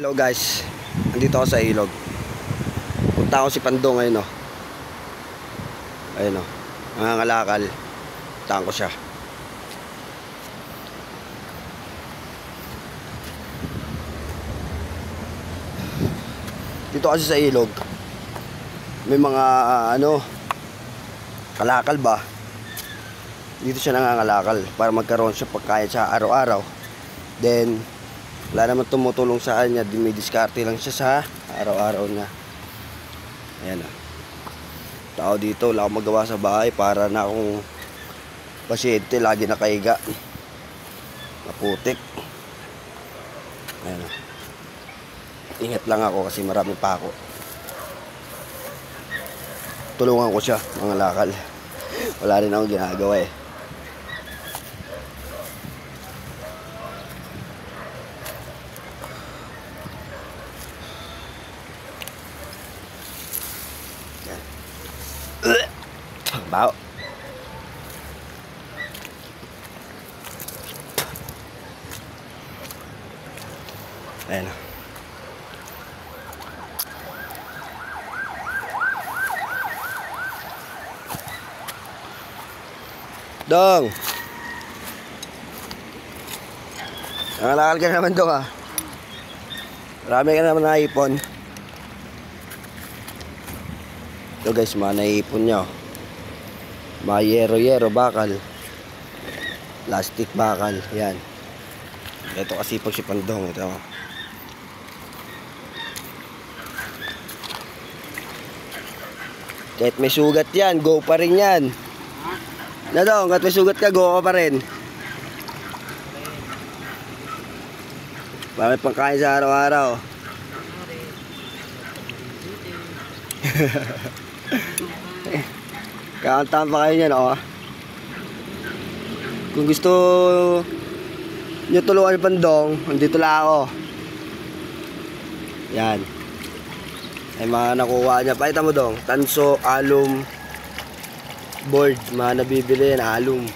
Hello guys, nandito ako sa ilog. Punta ako si Pando ngayon, no. Ayun, no. Nangangalakal. Puntaan ko siya. Dito kasi sa ilog, may mga kalakal ba? Dito siya nangangalakal para magkaroon siya pagkain sa araw-araw. Then wala naman tumutulong sa kanya, dumidiskarte lang siya sa araw-araw niya. Ayan na. Tao dito, wala akong magawa sa bahay para na akong pasyente, lagi nakahiga. Maputik. Ayan na. Ingat lang ako kasi marami pa ako. Tulungan ko siya, mga lakal. Wala rin akong ginagawa eh. Bao. Ayan na. Dong. Nangalakal ka naman dong ah. Marami ka naman naipon. Ito guys, mga naipon nyo. Mga yero-yero bakal. Plastic bakal. Yan. Ito kasi pag si Pandong. Ito. Kahit may sugat yan, go pa rin yan. Na dong, kahit may sugat ka, go ka pa rin. Bakit pangkain sa araw-araw? Kakantahan pa kayo niyan, oh. Kung gusto nyo tulungan ni Pandong, nandito lang ako. Yan. Ay mga nakuha niya. Pakita mo dong. Tanso, alum, board. Mga nabibili yan, alum.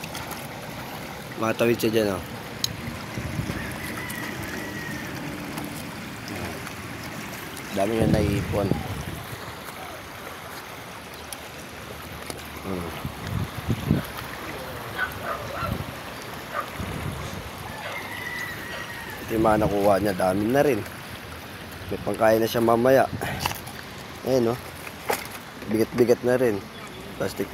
Matawid siya dyan, oh. Dami niya naiipon. Ito yung mga nakuha niya, dami na rin. May pangkain na siya mamaya. Ayan, no. Bigat-bigat na rin. Plastic.